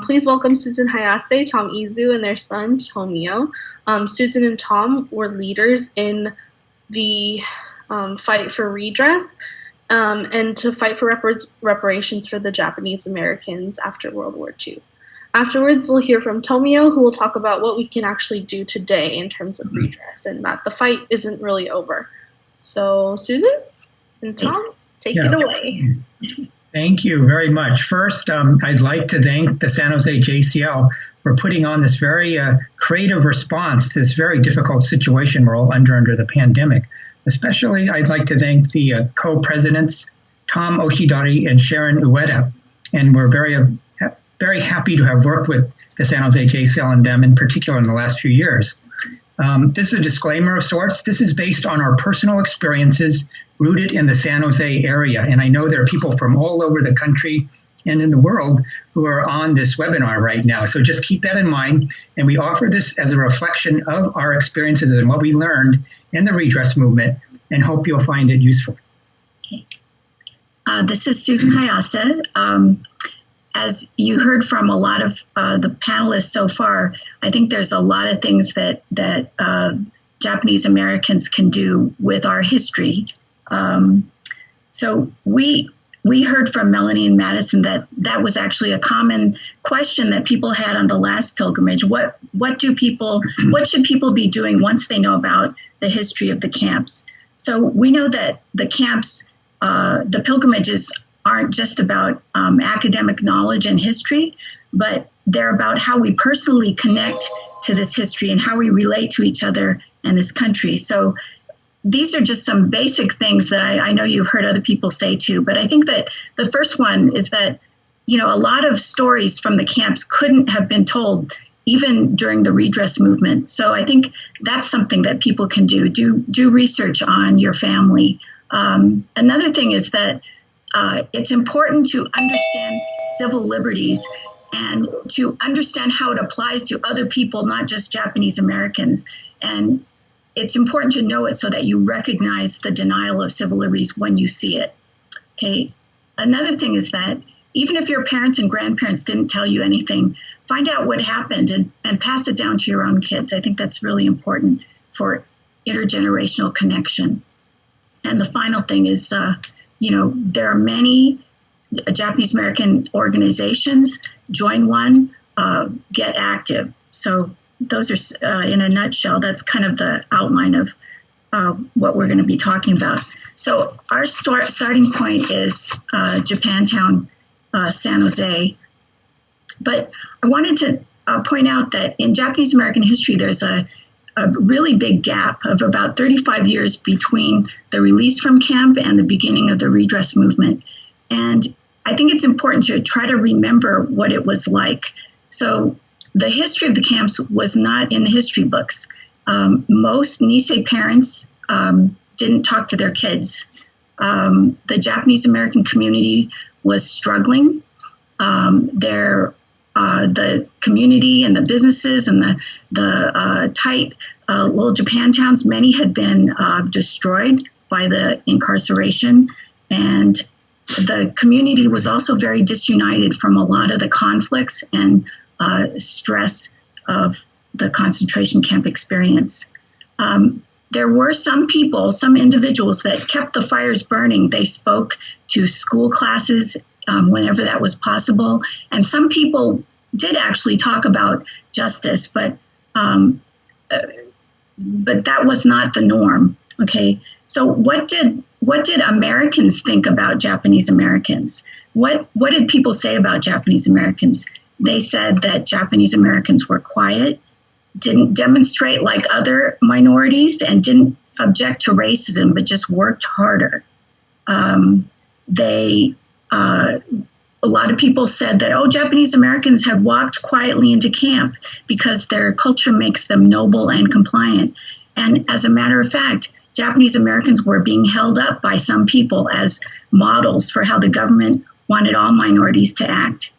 Please welcome Susan Hayase, Tom-Izu, and their son, Tomio. Susan and Tom were leaders in the fight for redress and to fight for reparations for the Japanese Americans after World War II. Afterwards, we'll hear from Tomio, who will talk about what we can actually do today in terms of redress and that the fight isn't really over. So, Susan and Tom, take it away. Thank you very much. First, I'd like to thank the San Jose JCL for putting on this very creative response to this very difficult situation we're all under the pandemic. Especially, I'd like to thank the co-presidents, Tom Oshidari and Sharon Ueda. And we're very happy to have worked with the San Jose JCL and them in particular in the last few years. This is a disclaimer of sorts. This is based on our personal experiences rooted in the San Jose area. And I know there are people from all over the country and in the world who are on this webinar right now. So just keep that in mind. And we offer this as a reflection of our experiences and what we learned in the redress movement, and hope you'll find it useful. Okay. This is Susan Hayase. As you heard from a lot of the panelists so far, I think there's a lot of things that Japanese Americans can do with our history. So we heard from Melanie and Madison that was actually a common question that people had on the last pilgrimage. What should people be doing once they know about the history of the camps? So we know that the camps, the pilgrimages aren't just about academic knowledge and history, but they're about how we personally connect to this history and how we relate to each other and this country. So these are just some basic things that I know you've heard other people say too, but I think that the first one is that, a lot of stories from the camps couldn't have been told even during the redress movement. So I think that's something that people can do. Do research on your family. Another thing is that it's important to understand civil liberties and to understand how it applies to other people, not just Japanese Americans. And it's important to know it so that you recognize the denial of civil liberties when you see it. Okay. Another thing is that even if your parents and grandparents didn't tell you anything, find out what happened and pass it down to your own kids. I think that's really important for intergenerational connection. And the final thing is, there are many Japanese American organizations. Join one, get active. So those are, in a nutshell, that's kind of the outline of what we're going to be talking about. So our starting point is Japantown, San Jose. But I wanted to point out that in Japanese American history, there's a really big gap of about 35 years between the release from camp and the beginning of the redress movement. And I think it's important to try to remember what it was like. So the history of the camps was not in the history books. Most Nisei parents didn't talk to their kids. The Japanese American community was struggling. The community and the businesses and the tight little Japantowns, many had been destroyed by the incarceration. And the community was also very disunited from a lot of the conflicts and stress of the concentration camp experience. There were some people, some individuals that kept the fires burning. They spoke to school classes whenever that was possible. And some people did actually talk about justice, but that was not the norm. Okay, so what did Americans think about Japanese Americans? What did people say about Japanese Americans? They said that Japanese Americans were quiet, didn't demonstrate like other minorities, and didn't object to racism, but just worked harder. A lot of people said that, Japanese Americans had walked quietly into camp because their culture makes them noble and compliant. And as a matter of fact, Japanese Americans were being held up by some people as models for how the government wanted all minorities to act.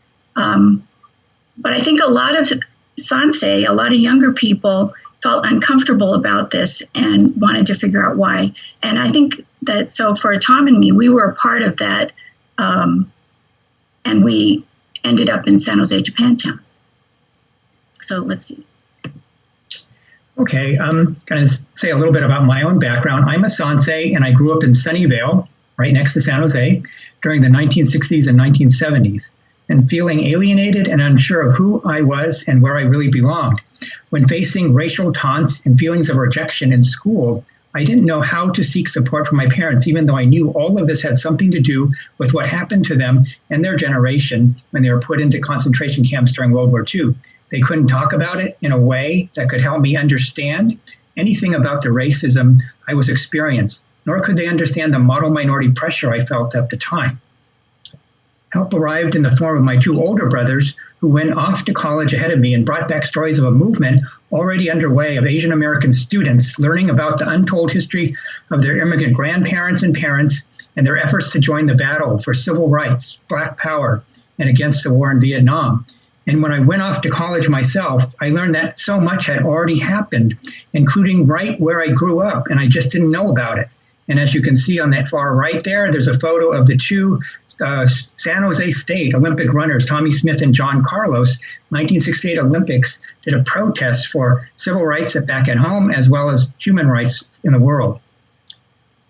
But I think a lot of Sansei, a lot of younger people felt uncomfortable about this and wanted to figure out why. And I think that, so for Tom and me, we were a part of that. And we ended up in San Jose, Japantown. So let's see. Okay, I'm going to say a little bit about my own background. I'm a Sansei, and I grew up in Sunnyvale, right next to San Jose, during the 1960s and 1970s, and feeling alienated and unsure of who I was and where I really belonged. When facing racial taunts and feelings of rejection in school, I didn't know how to seek support from my parents, even though I knew all of this had something to do with what happened to them and their generation when they were put into concentration camps during World War II. They couldn't talk about it in a way that could help me understand anything about the racism I was experiencing, nor could they understand the model minority pressure I felt at the time. Help arrived in the form of my two older brothers who went off to college ahead of me and brought back stories of a movement already underway of Asian American students learning about the untold history of their immigrant grandparents and parents and their efforts to join the battle for civil rights, Black power, and against the war in Vietnam. And when I went off to college myself, I learned that so much had already happened, including right where I grew up, and I just didn't know about it. And as you can see on that far right there's a photo of the two San Jose State Olympic runners, Tommy Smith and John Carlos, 1968 Olympics, did a protest for civil rights back at home as well as human rights in the world.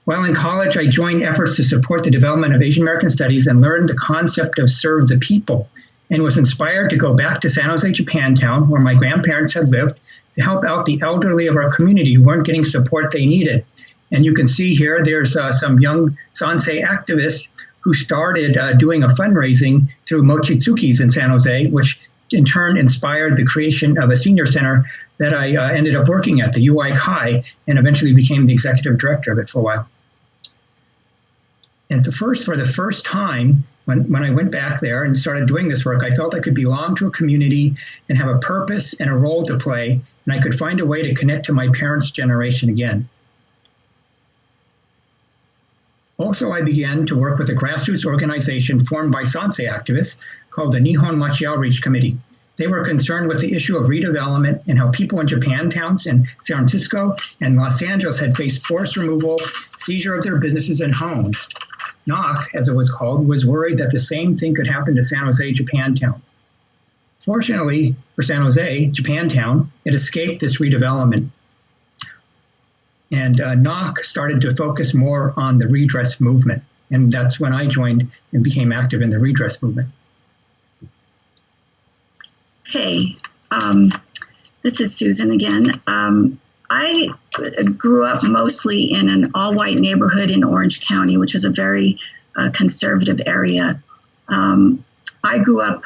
While in college, I joined efforts to support the development of Asian American studies and learned the concept of serve the people, and was inspired to go back to San Jose, Japantown, where my grandparents had lived, to help out the elderly of our community who weren't getting support they needed. And you can see here, there's some young Sansei activists who started doing a fundraising through Mochitsuki's in San Jose, which in turn inspired the creation of a senior center that I ended up working at, the WWII, and eventually became the executive director of it for a while. And for the first time, when I went back there and started doing this work, I felt I could belong to a community and have a purpose and a role to play, and I could find a way to connect to my parents' generation again. Also, I began to work with a grassroots organization formed by Sansei activists called the Nihon Machi Outreach Committee. They were concerned with the issue of redevelopment and how people in Japantowns and San Francisco and Los Angeles had faced forced removal, seizure of their businesses and homes. NOC, as it was called, was worried that the same thing could happen to San Jose Japantown. Fortunately for San Jose Japantown, it escaped this redevelopment. And NOC started to focus more on the redress movement. And that's when I joined and became active in the redress movement. Okay, this is Susan again. I grew up mostly in an all-white neighborhood in Orange County, which is a very conservative area. I grew up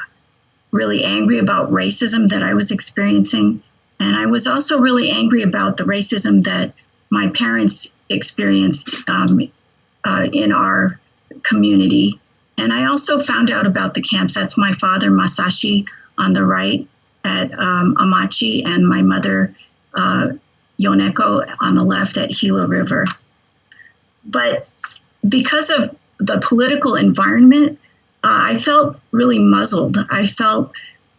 really angry about racism that I was experiencing, and I was also really angry about the racism that my parents experienced in our community. And I also found out about the camps. That's my father, Masashi, on the right at Amachi, and my mother, Yoneko, on the left at Gila River. But because of the political environment, I felt really muzzled. I felt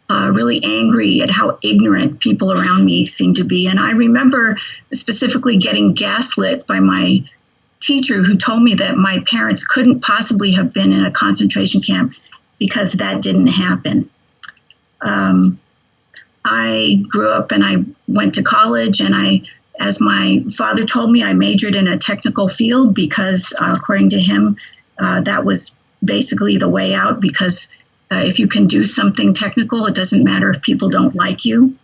really angry at how ignorant people around me seemed to be. And I remember specifically getting gaslit by my teacher who told me that my parents couldn't possibly have been in a concentration camp because that didn't happen. I grew up and I went to college, and as my father told me, I majored in a technical field because according to him, that was basically the way out, because if you can do something technical, it doesn't matter if people don't like you.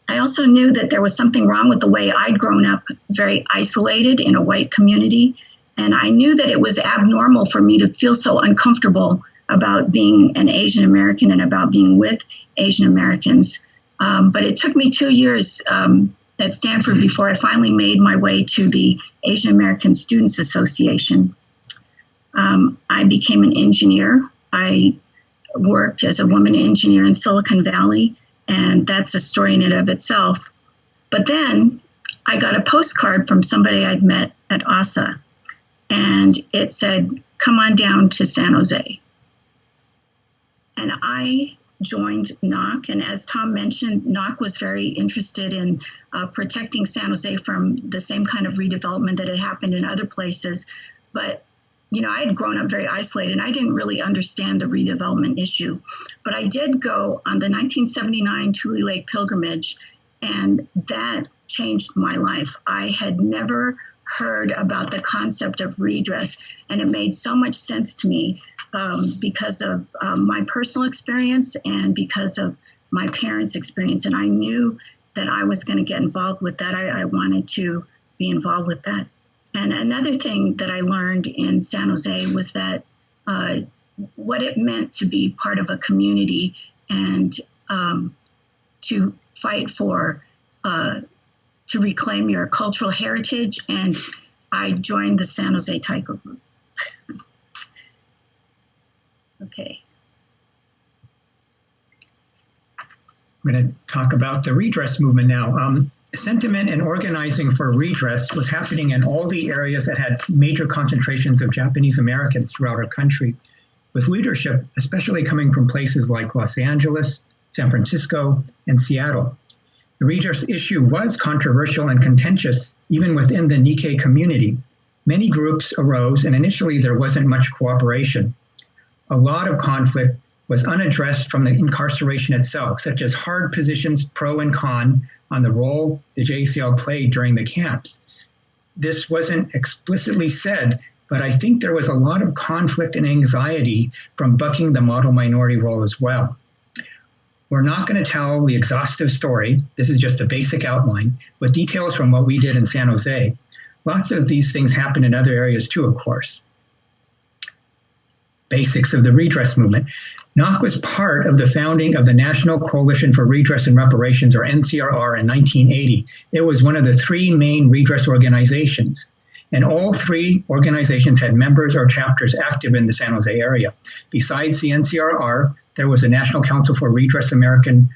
I also knew that there was something wrong with the way I'd grown up, very isolated in a white community. And I knew that it was abnormal for me to feel so uncomfortable about being an Asian American and about being with Asian Americans. But it took me 2 years at Stanford before I finally made my way to the Asian American Students Association. I became an engineer. I worked as a woman engineer in Silicon Valley, and that's a story in and of itself. But then I got a postcard from somebody I'd met at ASA, and it said, "Come on down to San Jose." And I joined NOC, and as Tom mentioned, NOC was very interested in protecting San Jose from the same kind of redevelopment that had happened in other places. But I had grown up very isolated and I didn't really understand the redevelopment issue. But I did go on the 1979 Tule Lake pilgrimage, and that changed my life. I had never heard about the concept of redress, and it made so much sense to me because of my personal experience and because of my parents' experience. And I knew that I was going to get involved with that. I wanted to be involved with that. And another thing that I learned in San Jose was that what it meant to be part of a community and to fight for, to reclaim your cultural heritage. And I joined the San Jose JACL group. Okay. I'm going to talk about the redress movement now. Sentiment and organizing for redress was happening in all the areas that had major concentrations of Japanese Americans throughout our country, with leadership especially coming from places like Los Angeles, San Francisco, and Seattle. The redress issue was controversial and contentious even within the Nikkei community. Many groups arose, and initially there wasn't much cooperation. A lot of conflict was unaddressed from the incarceration itself, such as hard positions pro and con on the role the JACL played during the camps. This wasn't explicitly said, but I think there was a lot of conflict and anxiety from bucking the model minority role as well. We're not going to tell the exhaustive story. This is just a basic outline with details from what we did in San Jose. Lots of these things happen in other areas too, of course. Basics of the redress movement. NOC was part of the founding of the National Coalition for Redress and Reparations, or NCRR, in 1980. It was one of the three main redress organizations, and all three organizations had members or chapters active in the San Jose area. Besides the NCRR, there was a National Council for Redress American,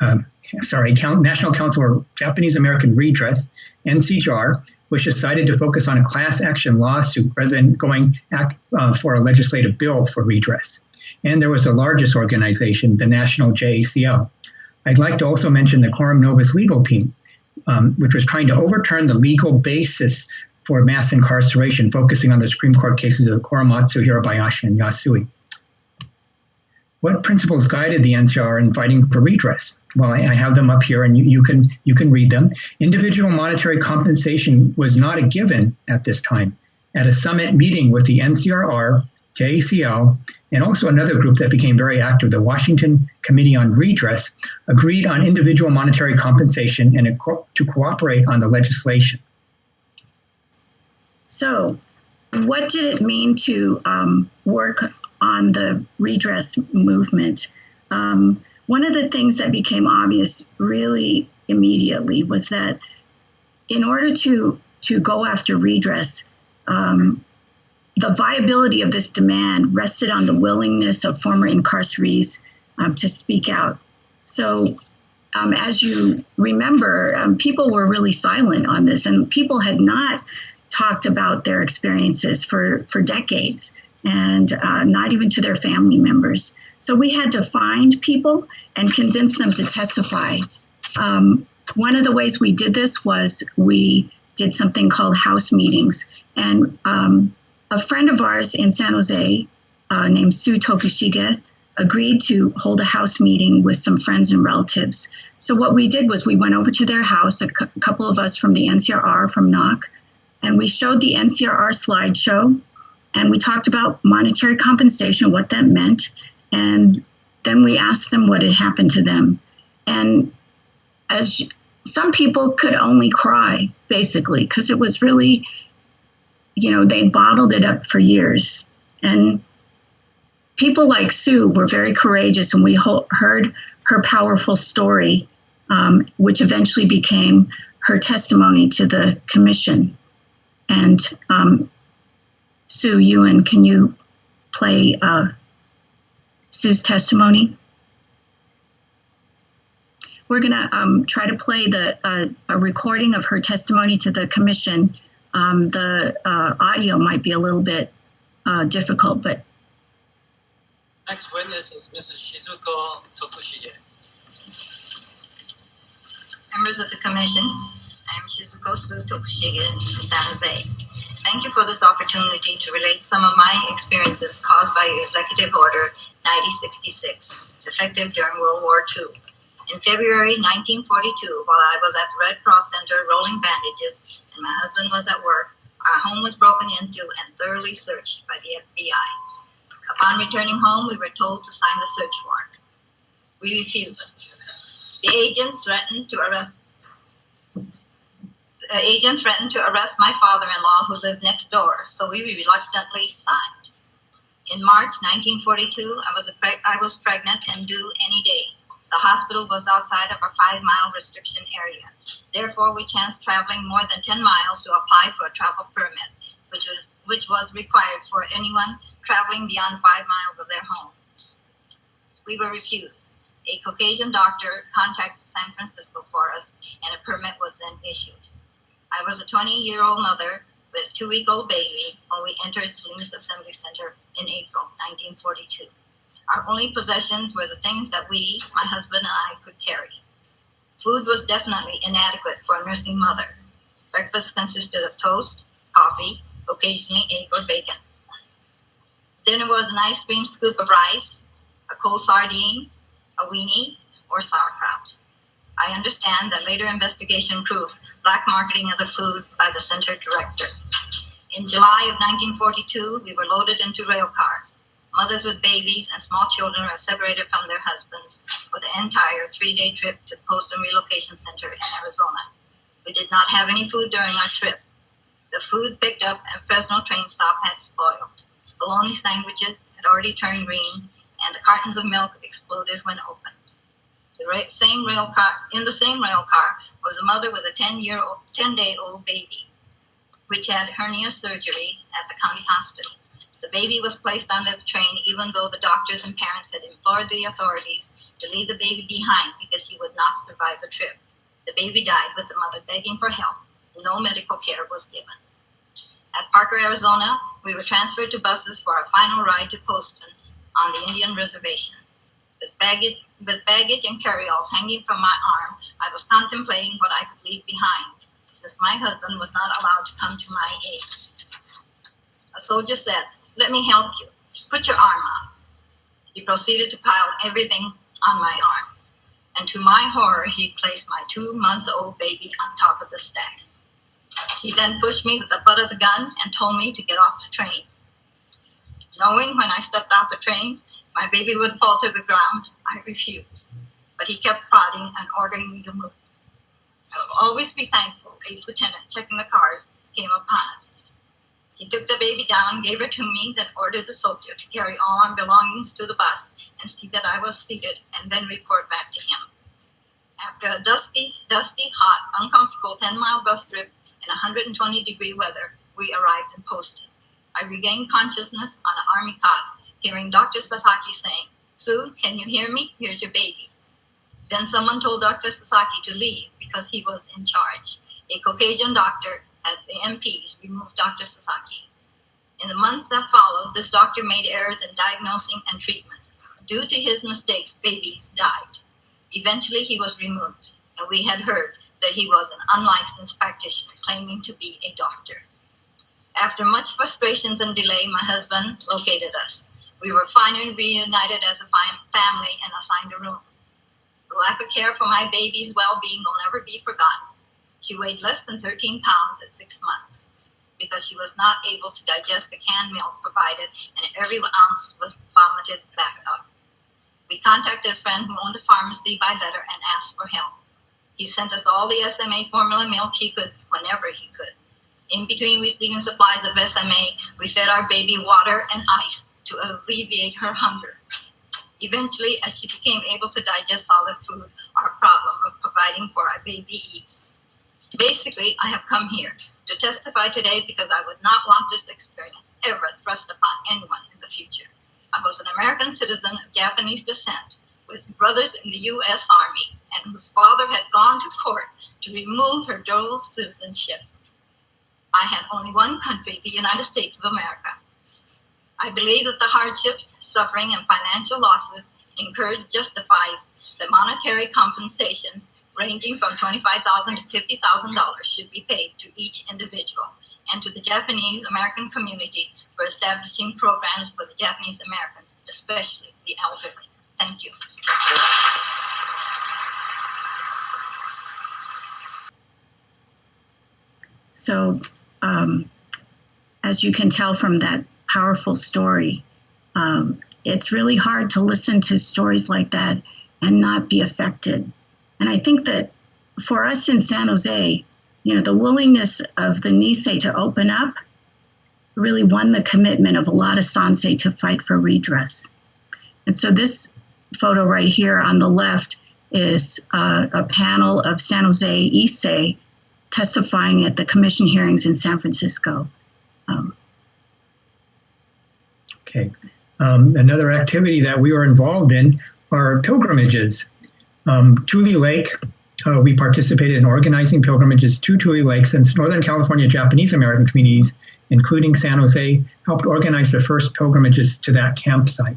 National Council for Japanese American Redress, NCJAR, which decided to focus on a class action lawsuit rather than going for a legislative bill for redress. And there was the largest organization, the National JACL. I'd like to also mention the Quorum Novus legal team, which was trying to overturn the legal basis for mass incarceration, focusing on the Supreme Court cases of Korematsu, Hirabayashi, and Yasui. What principles guided the NCR in fighting for redress? Well, I have them up here, and you can read them. Individual monetary compensation was not a given at this time. At a summit meeting with the NCRR, JACL, and also another group that became very active, the Washington Committee on Redress, agreed on individual monetary compensation and to cooperate on the legislation. So, what did it mean to work on the redress movement? One of the things that became obvious really immediately was that in order to go after redress, the viability of this demand rested on the willingness of former incarcerees to speak out. So as you remember, people were really silent on this, and people had not talked about their experiences for decades, and not even to their family members. So we had to find people and convince them to testify. One of the ways we did this was we did something called house meetings. And a friend of ours in San Jose named Sue Tokushige agreed to hold a house meeting with some friends and relatives. So what we did was we went over to their house, a couple of us from the NCRR, from NOC, and we showed the NCRR slideshow, and we talked about monetary compensation, what that meant, and then we asked them what had happened to them. And as some people could only cry, basically, because it was really, they bottled it up for years. And people like Sue were very courageous, and we heard her powerful story, which eventually became her testimony to the commission. And Sue Ewan, can you play Sue's testimony? We're going to try to play a recording of her testimony to the commission. The audio might be a little bit difficult, but... Next witness is Mrs. Shizuko Tokushige. Members of the commission, I am Shizuko Tokushige from San Jose. Thank you for this opportunity to relate some of my experiences caused by Executive Order 9066, effective during World War II. In February 1942, while I was at the Red Cross Center rolling bandages and my husband was at work, our home was broken into and thoroughly searched by the FBI. Upon returning home, we were told to sign the search warrant. We refused. The agent threatened to arrest my father-in-law who lived next door, so we reluctantly signed. In March 1942, I was pregnant and due any day. The hospital was outside of our 5-mile restriction area. Therefore, we chanced traveling more than 10 miles to apply for a travel permit, which was required for anyone traveling beyond 5 miles of their home. We were refused. A Caucasian doctor contacted San Francisco for us, and a permit was then issued. I was a 20-year-old mother with a 2-week-old baby when we entered Salinas Assembly Center in April 1942. Our only possessions were the things that we, my husband and I, could carry. Food was definitely inadequate for a nursing mother. Breakfast consisted of toast, coffee, occasionally egg or bacon. Dinner was an ice cream scoop of rice, a cold sardine, a weenie, or sauerkraut. I understand that later investigation proved black marketing of the food by the center director. In July of 1942, we were loaded into rail cars. Mothers with babies and small children were separated from their husbands for the entire 3-day trip to the Post and Relocation Center in Arizona. We did not have any food during our trip. The food picked up at Fresno train stop had spoiled. Bologna sandwiches had already turned green, and the cartons of milk exploded when opened. In the same rail car was a mother with a 10-day-old baby, which had hernia surgery at the county hospital. The baby was placed under the train even though the doctors and parents had implored the authorities to leave the baby behind because he would not survive the trip. The baby died with the mother begging for help. No medical care was given. At Parker, Arizona, we were transferred to buses for our final ride to Poston on the Indian Reservation. With baggage and carry-alls hanging from my arm, I was contemplating what I could leave behind, since my husband was not allowed to come to my aid. A soldier said, "Let me help you. Put your arm out." He proceeded to pile everything on my arm, and to my horror, he placed my 2-month-old baby on top of the stack. He then pushed me with the butt of the gun and told me to get off the train. Knowing when I stepped off the train, my baby would fall to the ground, I refused. But he kept prodding and ordering me to move. I will always be thankful a lieutenant checking the cars came upon us. He took the baby down, gave her to me, then ordered the soldier to carry all our belongings to the bus and see that I was seated, and then report back to him. After a dusty, hot, uncomfortable 10-mile bus trip in 120-degree weather, we arrived in Poston. I regained consciousness on an army cot, hearing Dr. Sasaki saying, "Sue, can you hear me? Here's your baby." Then someone told Dr. Sasaki to leave because he was in charge. A Caucasian doctor at the MPs removed Dr. Sasaki. In the months that followed, this doctor made errors in diagnosing and treatments. Due to his mistakes, babies died. Eventually, he was removed, and we had heard that he was an unlicensed practitioner claiming to be a doctor. After much frustrations and delay, my husband located us. We were finally reunited as a family and assigned a room. The lack of care for my baby's well-being will never be forgotten. She weighed less than 13 pounds at 6 months because she was not able to digest the canned milk provided, and every ounce was vomited back up. We contacted a friend who owned a pharmacy by letter and asked for help. He sent us all the SMA formula milk he could whenever he could. In between receiving supplies of SMA, we fed our baby water and ice to alleviate her hunger. Eventually, as she became able to digest solid food, our problem of providing for our baby eased. Basically, I have come here to testify today because I would not want this experience ever thrust upon anyone in the future. I was an American citizen of Japanese descent with brothers in the U.S. Army and whose father had gone to court to remove her dual citizenship. I had only one country, the United States of America. I believe that the hardships, suffering, and financial losses incurred justifies the monetary compensations ranging from $25,000 to $50,000 should be paid to each individual, and to the Japanese American community for establishing programs for the Japanese Americans, especially the elderly. Thank you. So, as you can tell from that powerful story, it's really hard to listen to stories like that and not be affected. And I think that for us in San Jose, the willingness of the Nisei to open up really won the commitment of a lot of Sansei to fight for redress. And so this photo right here on the left is a panel of San Jose Issei testifying at the commission hearings in San Francisco. Okay. Another activity that we were involved in are pilgrimages. Tule Lake, we participated in organizing pilgrimages to Tule Lake since Northern California Japanese American communities, including San Jose, helped organize the first pilgrimages to that campsite.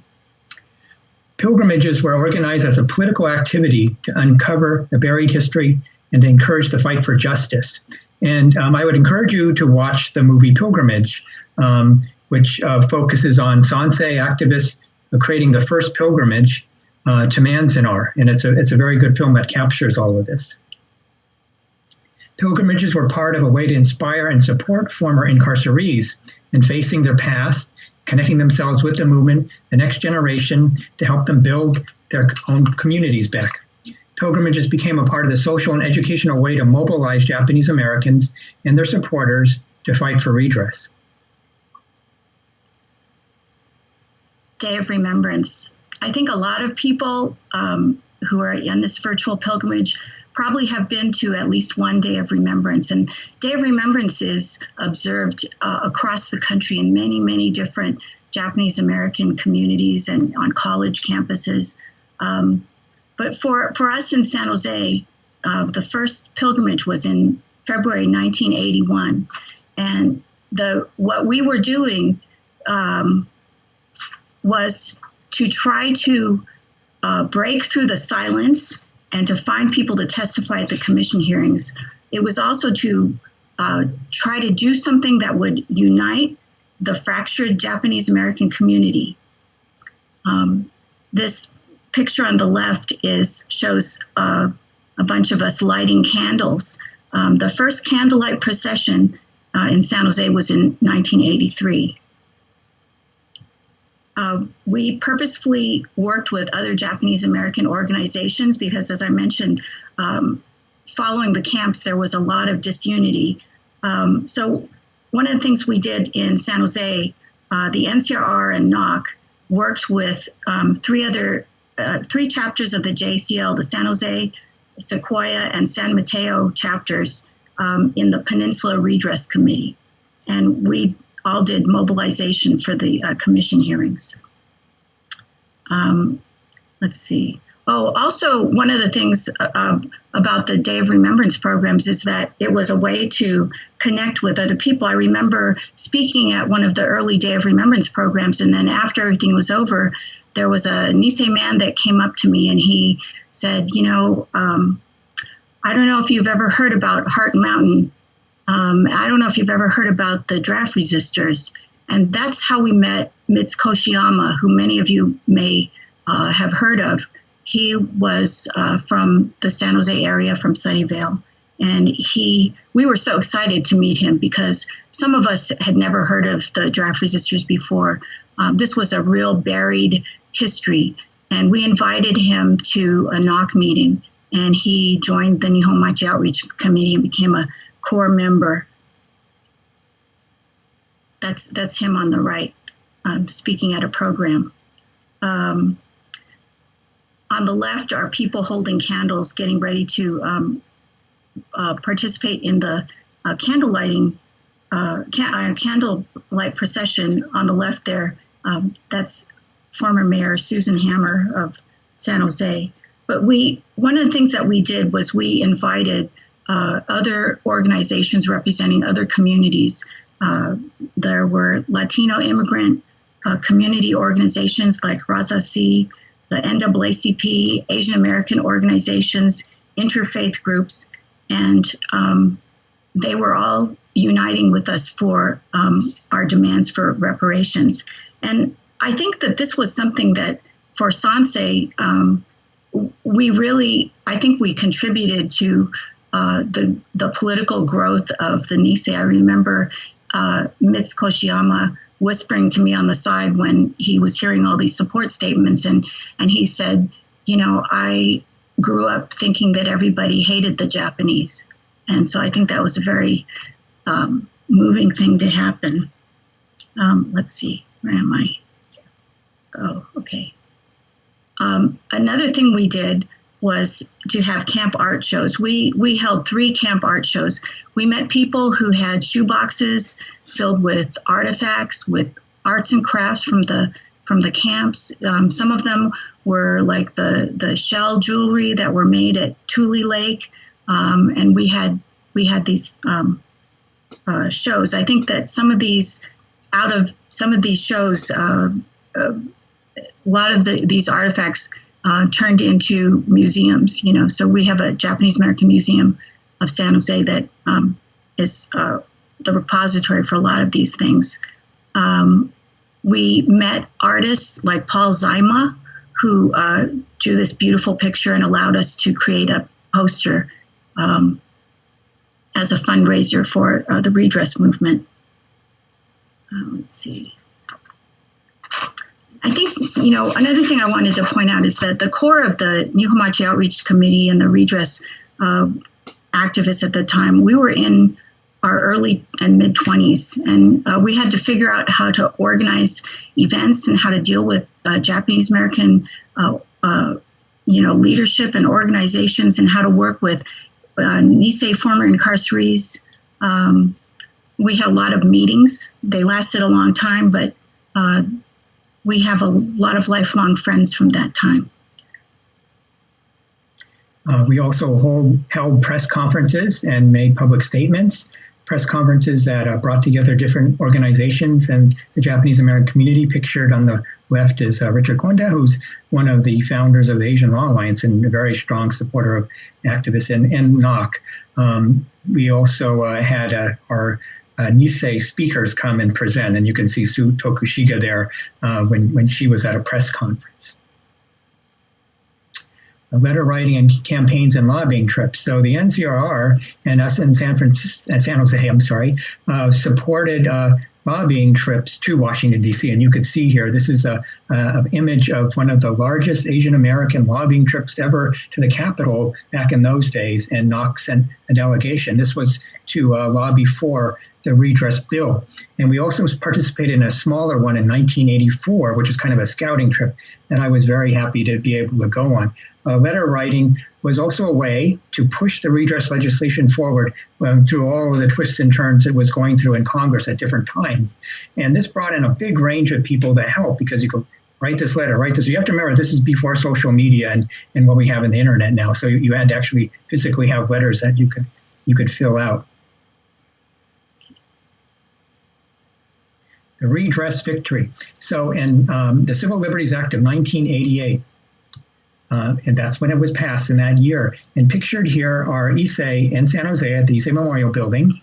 Pilgrimages were organized as a political activity to uncover the buried history and to encourage the fight for justice. And I would encourage you to watch the movie Pilgrimage, which focuses on Sansei activists creating the first pilgrimage to Manzanar. And it's a very good film that captures all of this. Pilgrimages were part of a way to inspire and support former incarcerees in facing their past, connecting themselves with the movement, the next generation, to help them build their own communities back. Pilgrimages became a part of the social and educational way to mobilize Japanese Americans and their supporters to fight for redress. Day of Remembrance. I think a lot of people who are in this virtual pilgrimage probably have been to at least one Day of Remembrance. And Day of Remembrance is observed across the country in many, many different Japanese American communities and on college campuses. But for us in San Jose, the first pilgrimage was in February 1981. And what we were doing was to try to break through the silence and to find people to testify at the commission hearings. It was also to try to do something that would unite the fractured Japanese American community. This picture on the left shows a bunch of us lighting candles. The first candlelight procession in San Jose was in 1983. We purposefully worked with other Japanese American organizations because, as I mentioned, following the camps, there was a lot of disunity. So one of the things we did in San Jose, the NCRR and NOC worked with three chapters of the JCL, the San Jose, Sequoia, and San Mateo chapters in the Peninsula Redress Committee. And we all did mobilization for the commission hearings. Let's see. Oh, also one of the things about the Day of Remembrance programs is that it was a way to connect with other people. I remember speaking at one of the early Day of Remembrance programs, and then after everything was over, there was a Nisei man that came up to me and he said, I don't know if you've ever heard about Heart Mountain. I don't know if you've ever heard about the draft resistors. And that's how we met Mitz Koshiyama, who many of you may have heard of. He was from the San Jose area, from Sunnyvale. And we were so excited to meet him because some of us had never heard of the draft resistors before. This was a real buried history. And we invited him to a NOC meeting. And he joined the Nihon Machi Outreach Committee and became a core member. That's him on the right, speaking at a program. On the left are people holding candles, getting ready to participate in the candlelight procession. On the left there, that's former Mayor Susan Hammer of San Jose. But one of the things that we did was we invited other organizations representing other communities. There were Latino immigrant community organizations like Razasi, the NAACP, Asian American organizations, interfaith groups, and they were all uniting with us for our demands for reparations. And I think that this was something that for Sansei, I think we contributed to the political growth of the Nisei. I remember Mitz Koshiyama whispering to me on the side when he was hearing all these support statements, and he said, I grew up thinking that everybody hated the Japanese. And so I think that was a very moving thing to happen. Let's see, where am I? Oh, okay. Another thing we did was to have camp art shows. We held 3 camp art shows. We met people who had shoeboxes filled with artifacts, with arts and crafts from the camps. Some of them were like the shell jewelry that were made at Tule Lake, and we had these shows. I think that out of some of these shows, a lot of these artifacts turned into museums. So we have a Japanese American Museum of San Jose that is the repository for a lot of these things. We met artists like Paul Zyma, who drew this beautiful picture and allowed us to create a poster as a fundraiser for the Redress movement. Let's see. I think, another thing I wanted to point out is that the core of the Nihonmachi Outreach Committee and the Redress activists at the time, we were in our early and mid-20s, and we had to figure out how to organize events and how to deal with Japanese American, leadership and organizations, and how to work with Nisei former incarcerees. We had a lot of meetings. They lasted a long time, but we have a lot of lifelong friends from that time. We also held press conferences and made public statements. Press conferences that brought together different organizations and the Japanese American community. Pictured on the left is Richard Konda, who's one of the founders of the Asian Law Alliance and a very strong supporter of activists and NOC. We also had our Nisei speakers come and present, and you can see Sue Tokushiga there when she was at a press conference. Letter writing and campaigns and lobbying trips. So the NCRR and us in San Jose, supported lobbying trips to Washington, D.C. And you can see here, this is an image of one of the largest Asian American lobbying trips ever to the Capitol back in those days, and Knox sent a delegation. This was to lobby for the redress bill. And we also participated in a smaller one in 1984, which is kind of a scouting trip that I was very happy to be able to go on. Letter writing was also a way to push the redress legislation forward through all of the twists and turns it was going through in Congress at different times. And this brought in a big range of people to help, because you could write this letter, write this. You have to remember, this is before social media and what we have in the internet now. So you had to actually physically have letters that you could fill out. The redress victory. So in the Civil Liberties Act of 1988, and that's when it was passed in that year. And pictured here are Issei in San Jose at the Issei Memorial Building,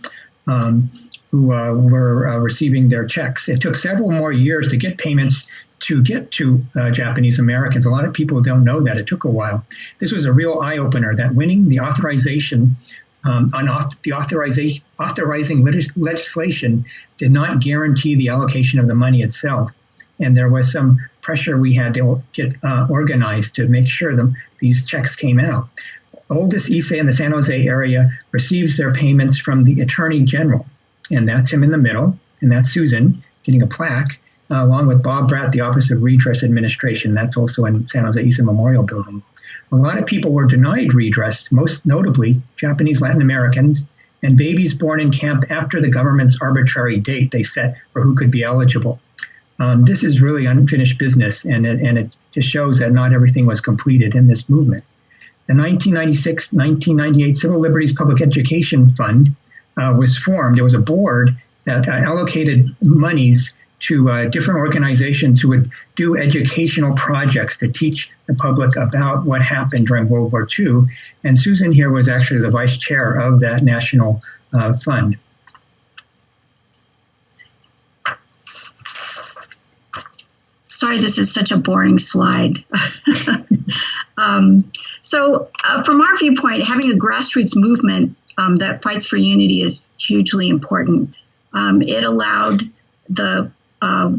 who were receiving their checks. It took several more years to get payments to get to Japanese Americans. A lot of people don't know that. It took a while. This was a real eye-opener, that winning the authorization authorizing legislation did not guarantee the allocation of the money itself. And there was some pressure we had to get organized to make sure these checks came out. Oldest Issei in the San Jose area receives their payments from the Attorney General. And that's him in the middle. And that's Susan getting a plaque, along with Bob Bratt, the Office of Redress Administration. That's also in San Jose Issei Memorial Building. A lot of people were denied redress, most notably Japanese Latin Americans and babies born in camp after the government's arbitrary date they set for who could be eligible. This is really unfinished business, and it just shows that not everything was completed in this movement. The 1996-1998 Civil Liberties Public Education Fund was formed. There was a board that allocated monies to different organizations who would do educational projects to teach the public about what happened during World War II. And Susan here was actually the vice chair of that national fund. Sorry, this is such a boring slide. So from our viewpoint, having a grassroots movement that fights for unity is hugely important. It allowed the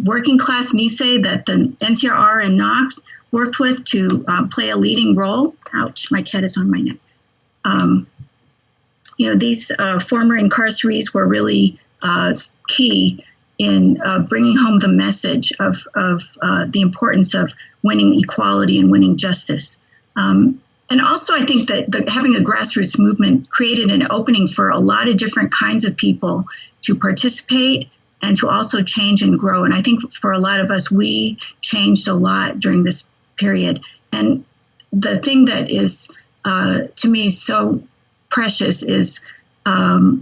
working class Nisei that the NCRR and NOC worked with to play a leading role. Ouch, my cat is on my neck. These former incarcerees were really key in bringing home the message of the importance of winning equality and winning justice. And also, I think that having a grassroots movement created an opening for a lot of different kinds of people to participate and to also change and grow. And I think for a lot of us, we changed a lot during this period. And the thing that is, to me, so precious is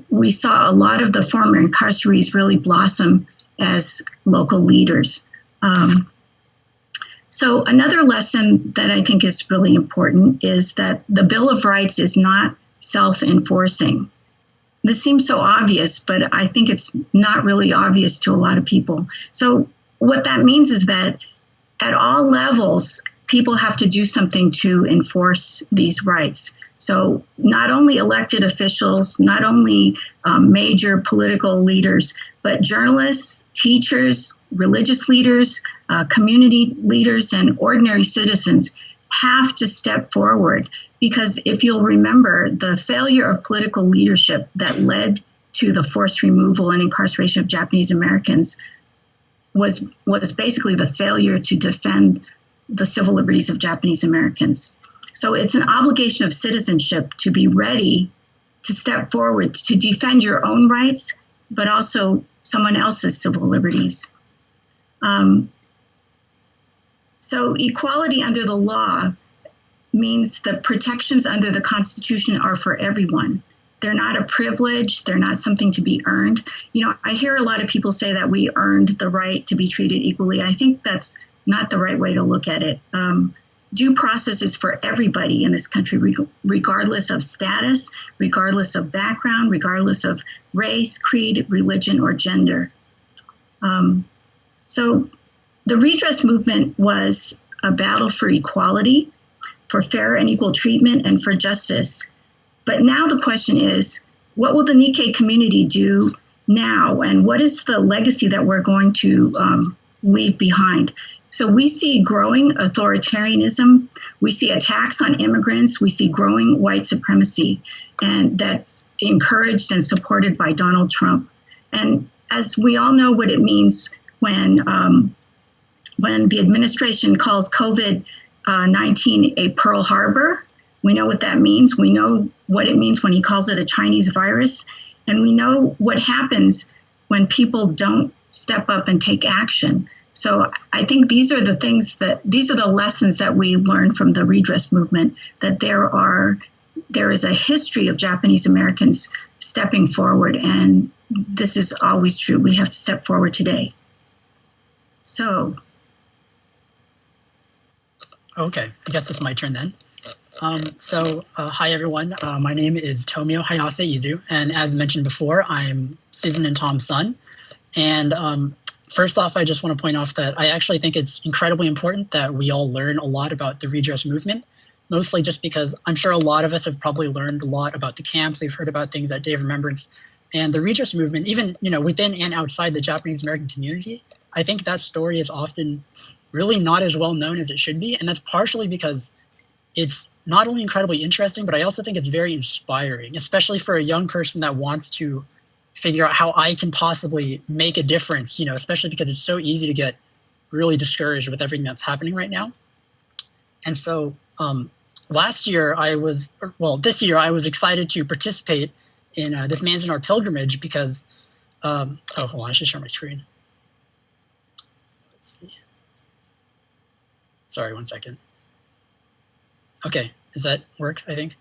we saw a lot of the former incarcerees really blossom as local leaders. So another lesson that I think is really important is that the Bill of Rights is not self-enforcing. This seems so obvious, but I think it's not really obvious to a lot of people. So what that means is that at all levels, people have to do something to enforce these rights. So not only elected officials, not only major political leaders, but journalists, teachers, religious leaders, community leaders, and ordinary citizens have to step forward. Because if you'll remember, the failure of political leadership that led to the forced removal and incarceration of Japanese Americans was basically the failure to defend the civil liberties of Japanese Americans. So it's an obligation of citizenship to be ready to step forward to defend your own rights, but also someone else's civil liberties. So equality under the law means the protections under the Constitution are for everyone. They're not a privilege. They're not something to be earned. I hear a lot of people say that we earned the right to be treated equally. I think that's not the right way to look at it. Due process is for everybody in this country, regardless of status, regardless of background, regardless of race, creed, religion, or gender. So the redress movement was a battle for equality, for fair and equal treatment, and for justice. But now the question is, what will the Nikkei community do now? And what is the legacy that we're going to leave behind? So we see growing authoritarianism. We see attacks on immigrants. We see growing white supremacy, and that's encouraged and supported by Donald Trump. And as we all know what it means when the administration calls COVID-19 a Pearl Harbor, we know what that means. We know what it means when he calls it a Chinese virus. And we know what happens when people don't step up and take action. So I think these are the lessons that we learned from the redress movement, that there is a history of Japanese Americans stepping forward, and this is always true. We have to step forward today. So. Okay, I guess it's my turn then. Hi everyone. My name is Tomio Hayase-Izu, and as mentioned before, I'm Susan and Tom's son. And first off, I just want to point off that I actually think it's incredibly important that we all learn a lot about the redress movement, mostly just because I'm sure a lot of us have probably learned a lot about the camps. We've heard about things at Day of Remembrance. And the redress movement, even within and outside the Japanese American community, I think that story is often really not as well known as it should be. And that's partially because it's not only incredibly interesting, but I also think it's very inspiring, especially for a young person that wants to figure out how I can possibly make a difference, especially because it's so easy to get really discouraged with everything that's happening right now. And so this year I was excited to participate in this Manzanar pilgrimage because, hold on, I should share my screen. Let's see. Sorry, 1 second. Okay, does that work, I think?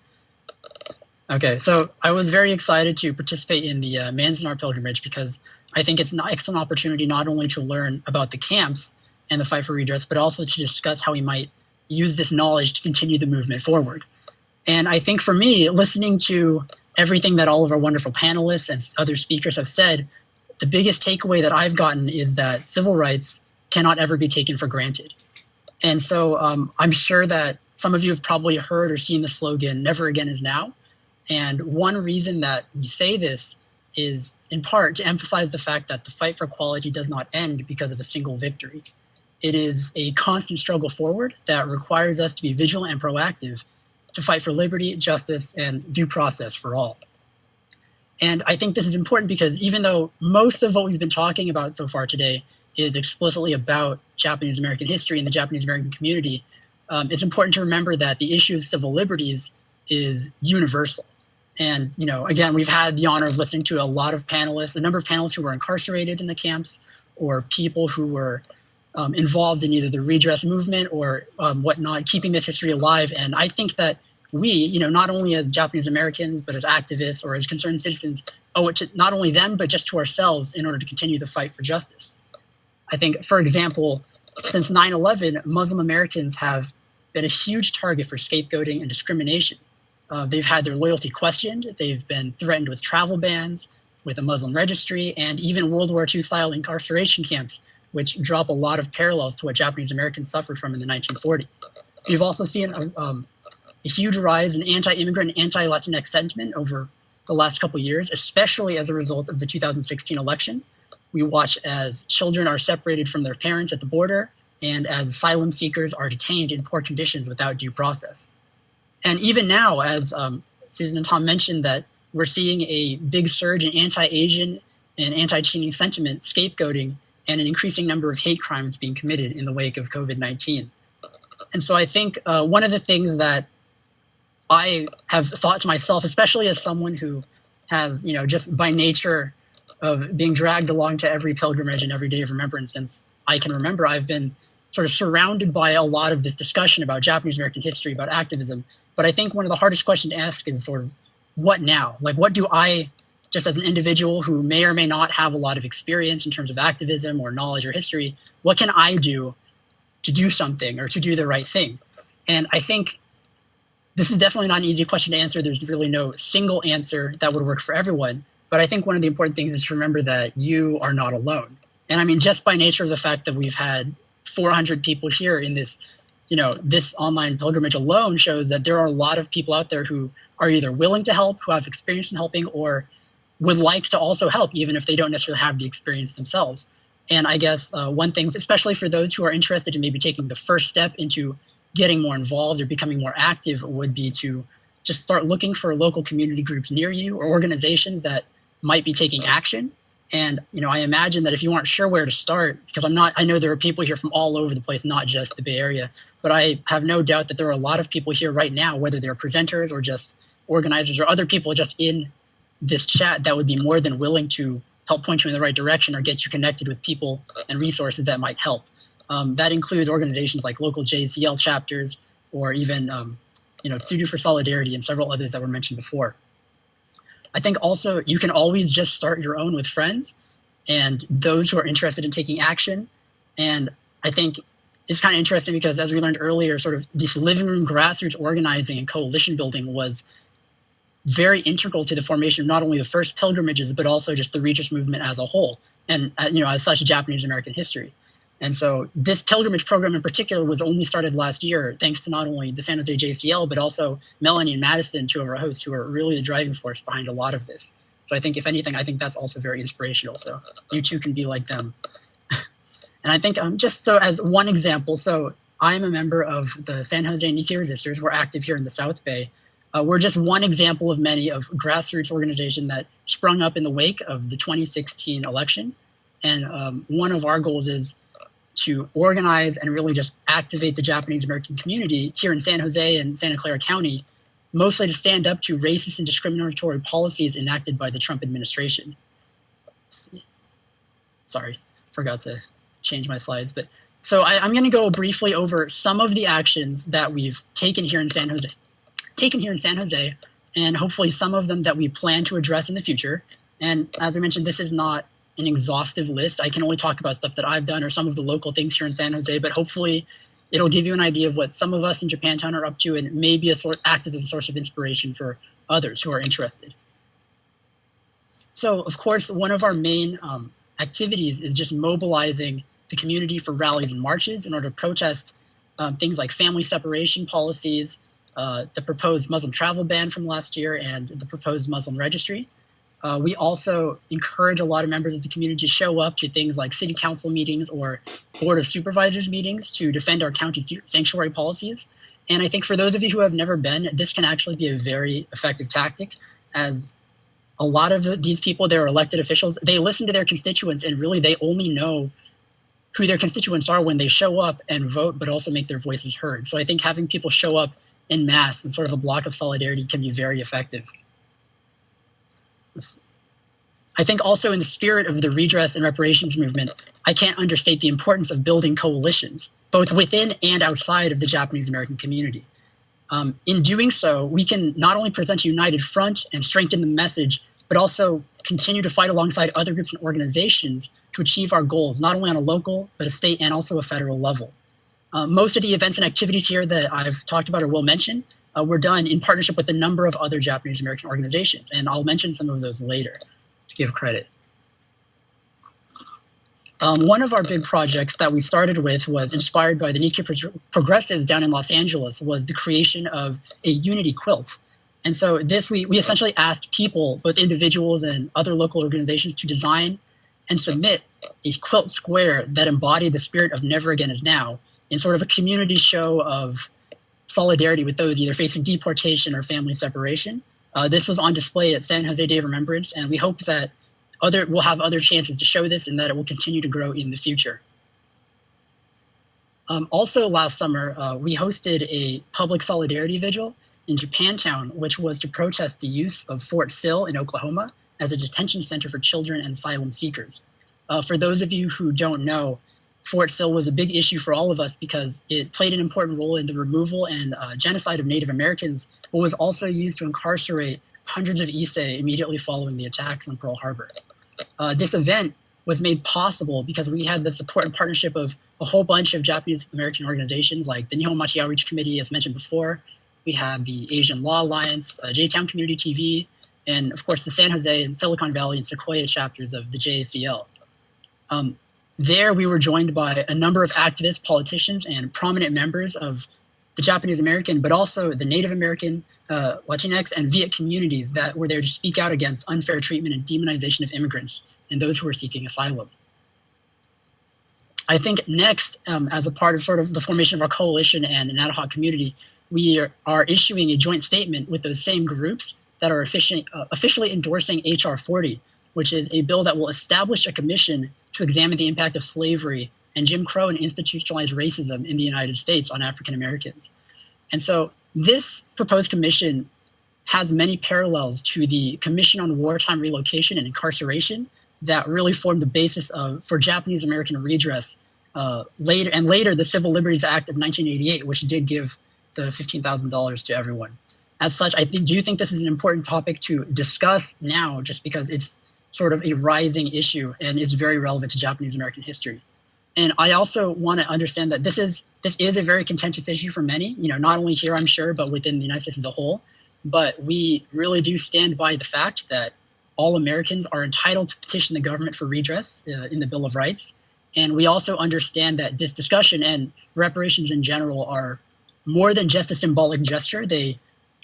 Okay, so I was very excited to participate in the Manzanar pilgrimage because I think it's an excellent opportunity not only to learn about the camps and the fight for redress, but also to discuss how we might use this knowledge to continue the movement forward. And I think for me, listening to everything that all of our wonderful panelists and other speakers have said, the biggest takeaway that I've gotten is that civil rights cannot ever be taken for granted. And so I'm sure that some of you have probably heard or seen the slogan, "Never again is now." And one reason that we say this is in part to emphasize the fact that the fight for equality does not end because of a single victory. It is a constant struggle forward that requires us to be vigilant and proactive to fight for liberty, justice, and due process for all. And I think this is important because even though most of what we've been talking about so far today is explicitly about Japanese American history and the Japanese American community, it's important to remember that the issue of civil liberties is universal. And, again, we've had the honor of listening to a lot of panelists, a number of panelists who were incarcerated in the camps, or people who were involved in either the redress movement or whatnot, keeping this history alive. And I think that we, not only as Japanese Americans, but as activists or as concerned citizens, owe it to not only them, but just to ourselves in order to continue the fight for justice. I think, for example, since 9/11, Muslim Americans have been a huge target for scapegoating and discrimination. They've had their loyalty questioned. They've been threatened with travel bans, with a Muslim registry, and even World War II-style incarceration camps, which drop a lot of parallels to what Japanese Americans suffered from in the 1940s. We've also seen a huge rise in anti-immigrant and anti-Latinx sentiment over the last couple of years, especially as a result of the 2016 election. We watch as children are separated from their parents at the border and as asylum seekers are detained in poor conditions without due process. And even now, as Susan and Tom mentioned, that we're seeing a big surge in anti-Asian and anti-Chinese sentiment, scapegoating, and an increasing number of hate crimes being committed in the wake of COVID-19. And so I think one of the things that I have thought to myself, especially as someone who has, just by nature of being dragged along to every pilgrimage and every day of remembrance since I can remember, I've been sort of surrounded by a lot of this discussion about Japanese American history, about activism. But I think one of the hardest questions to ask is sort of, what now? Like, what do I, just as an individual who may or may not have a lot of experience in terms of activism or knowledge or history, what can I do to do something or to do the right thing? And I think this is definitely not an easy question to answer. There's really no single answer that would work for everyone. But I think one of the important things is to remember that you are not alone. And I mean, just by nature of the fact that we've had 400 people here in this, this online pilgrimage alone shows that there are a lot of people out there who are either willing to help, who have experience in helping, or would like to also help, even if they don't necessarily have the experience themselves. And I guess one thing, especially for those who are interested in maybe taking the first step into getting more involved or becoming more active, would be to just start looking for local community groups near you or organizations that might be taking action. And, I imagine that if you aren't sure where to start, because I know there are people here from all over the place, not just the Bay Area, but I have no doubt that there are a lot of people here right now, whether they're presenters or just organizers or other people just in this chat that would be more than willing to help point you in the right direction or get you connected with people and resources that might help. That includes organizations like local JACL chapters or even, Studio for Solidarity and several others that were mentioned before. I think also you can always just start your own with friends and those who are interested in taking action. And I think it's kind of interesting because, as we learned earlier, sort of this living room grassroots organizing and coalition building was very integral to the formation of not only the first pilgrimages, but also just the Redress movement as a whole. And, as such, Japanese American history. And so this pilgrimage program in particular was only started last year, thanks to not only the San Jose JCL, but also Melanie and Madison, two of our hosts, who are really the driving force behind a lot of this. So I think, if anything, that's also very inspirational. So you too can be like them. And I think just so as one example, so I'm a member of the San Jose Nikkei Resisters. We're active here in the South Bay. We're just one example of many of grassroots organization that sprung up in the wake of the 2016 election. And one of our goals is to organize and really just activate the Japanese American community here in San Jose and Santa Clara County, mostly to stand up to racist and discriminatory policies enacted by the Trump administration. Sorry, forgot to change my slides. But so I'm going to go briefly over some of the actions that we've taken here in San Jose, and hopefully some of them that we plan to address in the future. And as I mentioned, this is not an exhaustive list. I can only talk about stuff that I've done or some of the local things here in San Jose, but hopefully it'll give you an idea of what some of us in Japantown are up to and maybe act as a source of inspiration for others who are interested. So, of course, one of our main activities is just mobilizing the community for rallies and marches in order to protest things like family separation policies, the proposed Muslim travel ban from last year, and the proposed Muslim registry. We also encourage a lot of members of the community to show up to things like city council meetings or board of supervisors meetings to defend our county sanctuary policies. And I think for those of you who have never been, this can actually be a very effective tactic, as a lot of these people, they're elected officials, they listen to their constituents, and really they only know who their constituents are when they show up and vote, but also make their voices heard. So I think having people show up en masse and sort of a block of solidarity can be very effective. I think also in the spirit of the redress and reparations movement, I can't understate the importance of building coalitions, both within and outside of the Japanese American community. In doing so, we can not only present a united front and strengthen the message, but also continue to fight alongside other groups and organizations to achieve our goals, not only on a local, but a state and also a federal level. Most of the events and activities here that I've talked about or will mention were done in partnership with a number of other Japanese American organizations, and I'll mention some of those later to give credit. One of our big projects that we started with was inspired by the Nikkei progressives down in Los Angeles, was the creation of a unity quilt. And so this, we essentially asked people, both individuals and other local organizations, to design and submit a quilt square that embodied the spirit of Never Again Is Now, in sort of a community show of solidarity with those either facing deportation or family separation. This was on display at San Jose Day of Remembrance, and we hope that we'll have other chances to show this and that it will continue to grow in the future. Also last summer, we hosted a public solidarity vigil in Japantown, which was to protest the use of Fort Sill in Oklahoma as a detention center for children and asylum seekers. For those of you who don't know, Fort Sill was a big issue for all of us because it played an important role in the removal and genocide of Native Americans, but was also used to incarcerate hundreds of Issei immediately following the attacks on Pearl Harbor. This event was made possible because we had the support and partnership of a whole bunch of Japanese American organizations like the Nihon Machi Outreach Committee, as mentioned before. We had the Asian Law Alliance, J-Town Community TV, and of course the San Jose and Silicon Valley and Sequoia chapters of the JACL. There we were joined by a number of activists, politicians, and prominent members of the Japanese American, but also the Native American, Latinx, and Viet communities that were there to speak out against unfair treatment and demonization of immigrants and those who are seeking asylum. I think next, as a part of sort of the formation of our coalition and an ad hoc community, we are issuing a joint statement with those same groups that are officially endorsing HR 40, which is a bill that will establish a commission to examine the impact of slavery and Jim Crow and institutionalized racism in the United States on African Americans. And so this proposed commission has many parallels to the Commission on Wartime Relocation and Incarceration that really formed the basis for Japanese American redress later the Civil Liberties Act of 1988, which did give the $15,000 to everyone. As such, I do think this is an important topic to discuss now, just because it's sort of a rising issue and it's very relevant to Japanese American history. And I also want to understand that this is a very contentious issue for many, not only here, I'm sure, but within the United States as a whole. But we really do stand by the fact that all Americans are entitled to petition the government for redress in the Bill of Rights. And we also understand that this discussion and reparations in general are more than just a symbolic gesture. They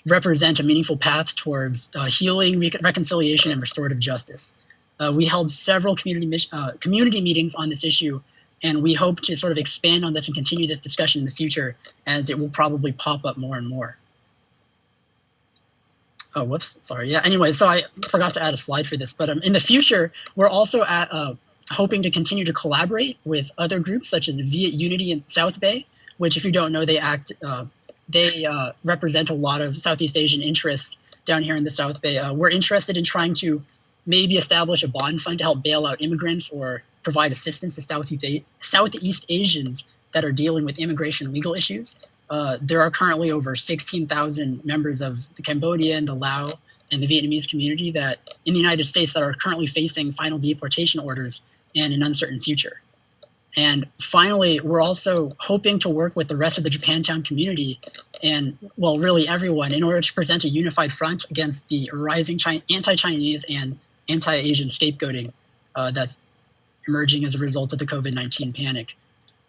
represent a meaningful path towards healing, reconciliation, and restorative justice. We held several community meetings on this issue, and we hope to sort of expand on this and continue this discussion in the future, as it will probably pop up more and more. Oh, whoops, sorry. Yeah, anyway, so I forgot to add a slide for this, but in the future, we're also hoping to continue to collaborate with other groups such as Viet Unity in South Bay, which, if you don't know, they represent a lot of Southeast Asian interests down here in the South Bay. We're interested in trying to maybe establish a bond fund to help bail out immigrants or provide assistance to Southeast Asians that are dealing with immigration and legal issues. There are currently over 16,000 members of the Cambodian, the Lao, and the Vietnamese community that in the United States that are currently facing final deportation orders and an uncertain future. And finally, we're also hoping to work with the rest of the Japantown community and, well, really everyone, in order to present a unified front against the rising anti-Chinese and anti-Asian scapegoating that's emerging as a result of the COVID-19 panic.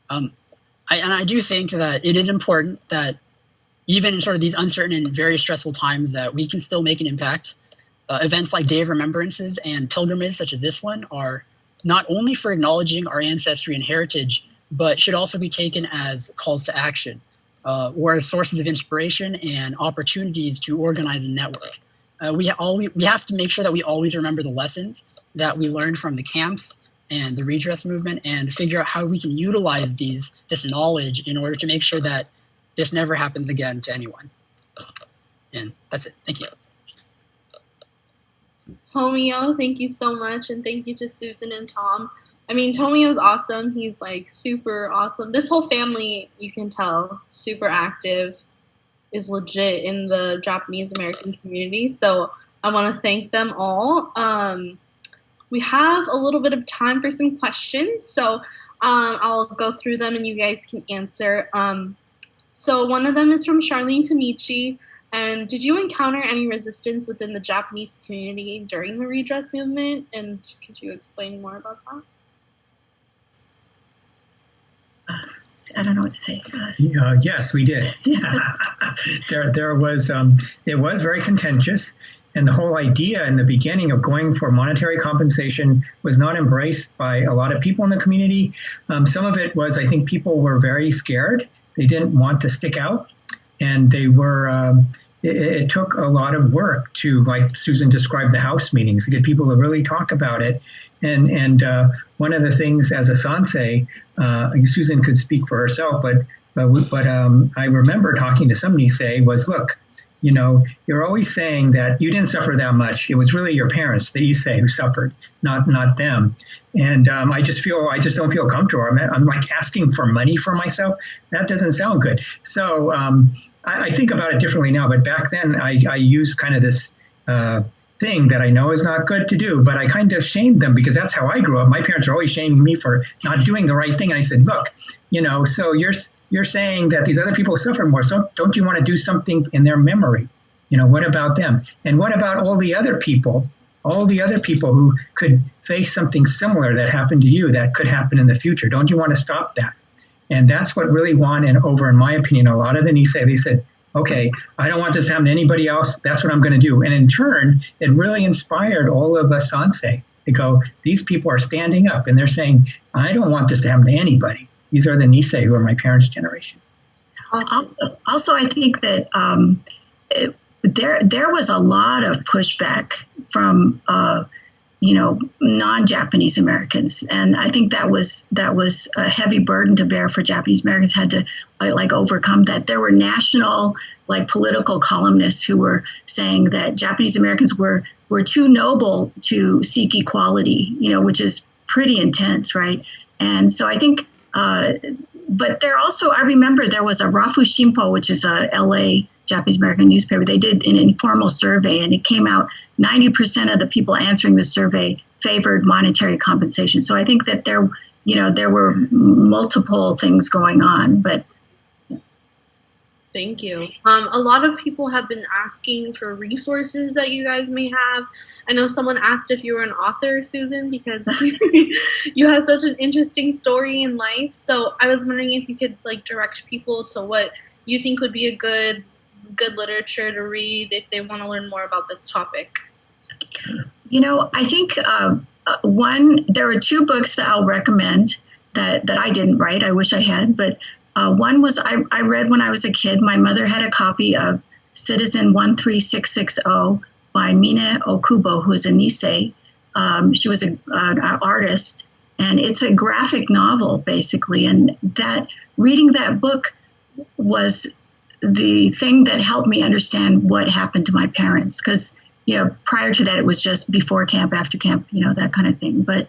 I do think that it is important that even in sort of these uncertain and very stressful times that we can still make an impact. Events like Day of Remembrances and pilgrimages such as this one are not only for acknowledging our ancestry and heritage, but should also be taken as calls to action or as sources of inspiration and opportunities to organize a network. We have to make sure that we always remember the lessons that we learned from the camps and the redress movement and figure out how we can utilize this knowledge in order to make sure that this never happens again to anyone. And that's it. Thank you. Tomio, thank you so much, and thank you to Susan and Tom. I mean, Tomio's awesome. He's like super awesome. This whole family, you can tell, super active, is legit in the Japanese American community. So I want to thank them all. We have a little bit of time for some questions, so I'll go through them and you guys can answer. So one of them is from Charlene Tamichi. And did you encounter any resistance within the Japanese community during the redress movement? And could you explain more about that? I don't know what to say. Yes, we did. There was, it was very contentious. And the whole idea in the beginning of going for monetary compensation was not embraced by a lot of people in the community. Some of it was, I think people were very scared. They didn't want to stick out. And they were, it took a lot of work to, like Susan described, the house meetings, to get people to really talk about it. And one of the things as a sansei, Susan could speak for herself, but I remember talking to some Nisei was, look, you know, you're always saying that you didn't suffer that much. It was really your parents, the Issei, who suffered, not them. And I just don't feel comfortable. I'm like asking for money for myself. That doesn't sound good. So I think about it differently now. But back then, I used kind of this thing that I know is not good to do, but I kind of shamed them because that's how I grew up. My parents are always shaming me for not doing the right thing. And I said, look, you know, so you're saying that these other people suffer more. So don't you want to do something in their memory? You know, what about them? And what about all the other people who could face something similar that happened to you that could happen in the future? Don't you want to stop that? And that's what really won over, in my opinion, a lot of the Nisei. They said, okay, I don't want this to happen to anybody else. That's what I'm going to do. And in turn, it really inspired all of us sansei to go, these people are standing up and they're saying, I don't want this to happen to anybody. These are the Nisei who are my parents' generation. Also, I think that there was a lot of pushback from non-Japanese Americans, and I think that was a heavy burden to bear for Japanese Americans. Had to overcome that. There were national political columnists who were saying that Japanese Americans were too noble to seek equality, which is pretty intense, right? And so I think. But there also, I remember there was a Rafu Shimpo, which is a LA Japanese American newspaper. They did an informal survey, and it came out 90% of the people answering the survey favored monetary compensation. So I think that there were multiple things going on. But thank you. A lot of people have been asking for resources that you guys may have. I know someone asked if you were an author, Susan, because you have such an interesting story in life. So I was wondering if you could direct people to what you think would be a good literature to read if they want to learn more about this topic. I think there are two books that I'll recommend that I didn't write. I wish I had, but one was I read when I was a kid. My mother had a copy of Citizen 13660 by Mine Okubo, who is a Nisei. She was an artist, and it's a graphic novel, basically. And reading that book was the thing that helped me understand what happened to my parents. Because, prior to that, it was just before camp, after camp, that kind of thing. But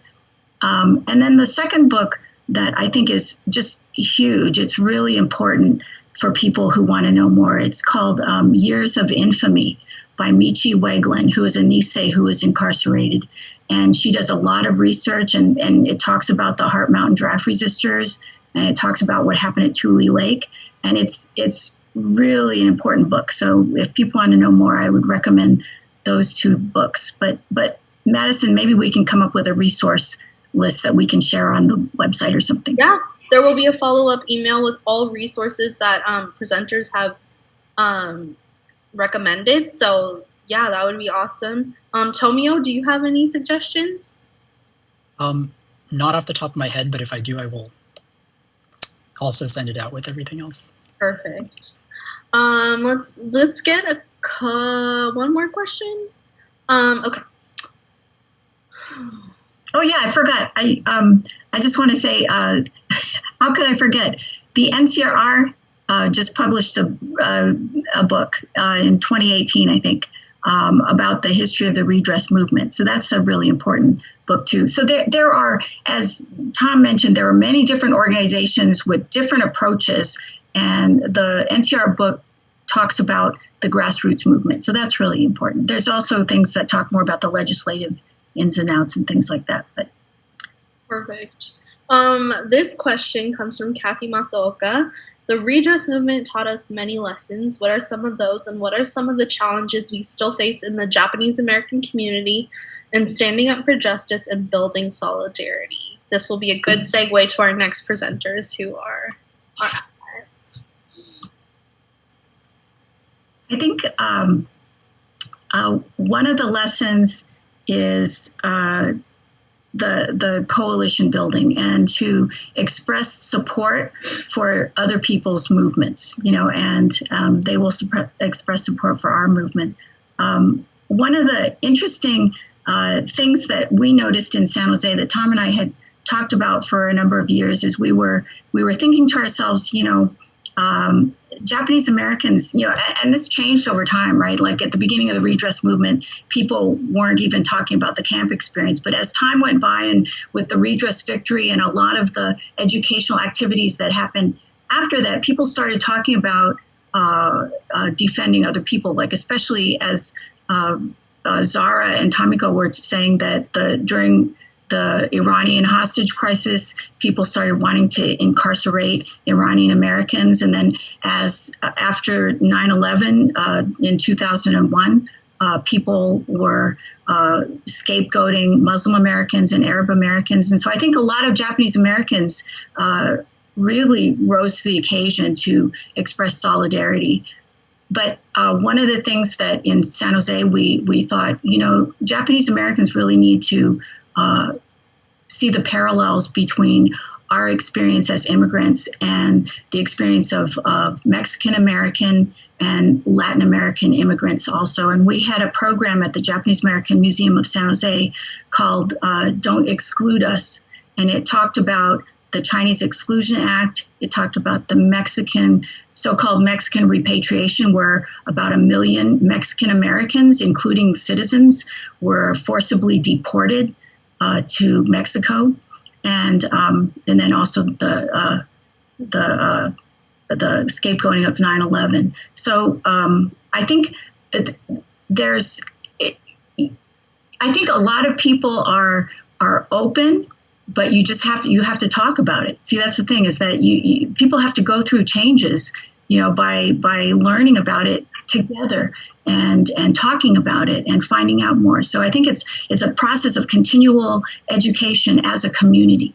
and then the second book that I think is just huge, it's really important for people who want to know more. It's called Years of Infamy by Michi Weglin, who is a Nisei who is incarcerated. And she does a lot of research, and it talks about the Heart Mountain draft resistors, and it talks about what happened at Tule Lake. And it's really an important book. So if people want to know more, I would recommend those two books. But Madison, maybe we can come up with a resource list that we can share on the website or something. Yeah, there will be a follow-up email with all resources that presenters have recommended. So yeah, that would be awesome. Tomio, do you have any suggestions? Not off the top of my head, but if I do, I will also send it out with everything else. Perfect. Let's get one more question. Okay. Oh yeah, I forgot. I just want to say, how could I forget? The NCRR just published a book in 2018, I think, about the history of the redress movement. So that's a really important book too. So there are, as Tom mentioned, there are many different organizations with different approaches, and the NCR book talks about the grassroots movement. So that's really important. There's also things that talk more about the legislative ins and outs and things like that. But perfect. This question comes from Kathy Masaoka. The redress movement taught us many lessons. What are some of those, and what are some of the challenges we still face in the Japanese American community in standing up for justice and building solidarity? This will be a good segue to our next presenters, who are our allies. I think one of the lessons is the coalition building, and to express support for other people's movements, and they will express support for our movement. One of the interesting things that we noticed in San Jose that Tom and I had talked about for a number of years is we were thinking to ourselves, Japanese Americans, and this changed over time, right? Like at the beginning of the redress movement, people weren't even talking about the camp experience. But as time went by, and with the redress victory and a lot of the educational activities that happened after that, people started talking about defending other people, like especially as Zara and Tamiko were saying that during the Iranian hostage crisis, people started wanting to incarcerate Iranian Americans. And then after 9/11 in 2001, people were scapegoating Muslim Americans and Arab Americans. And so I think a lot of Japanese Americans really rose to the occasion to express solidarity. But one of the things that in San Jose we thought, Japanese Americans really need to see the parallels between our experience as immigrants and the experience of Mexican American and Latin American immigrants also. And we had a program at the Japanese American Museum of San Jose called Don't Exclude Us. And it talked about the Chinese Exclusion Act. It talked about the so-called Mexican repatriation, where about 1 million Mexican Americans, including citizens, were forcibly deported to Mexico, and then also the scapegoating of 9/11. So I think I think a lot of people are open, but you have to talk about it. See, that's the thing, is that people have to go through changes, by learning about it together and talking about it and finding out more. So I think it's a process of continual education as a community.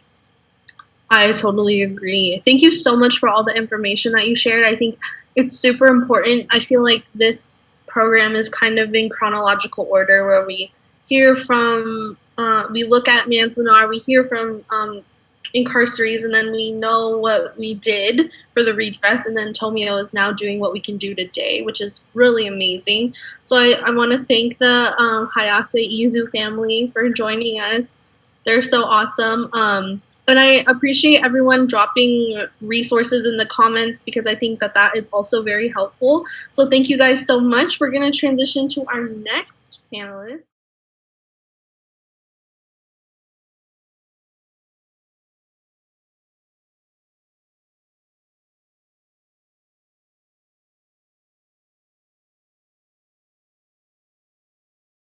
I totally agree. Thank you so much for all the information that you shared. I think it's super important. I feel like this program is kind of in chronological order, where we hear from, we look at Manzanar, we hear from incarcerees, and then we know what we did for the redress, and then Tomio is now doing what we can do today, which is really amazing. So I want to thank the Hayase-Izu family for joining us. They're so awesome. And I appreciate everyone dropping resources in the comments, because I think that is also very helpful. So thank you guys so much. We're going to transition to our next panelist.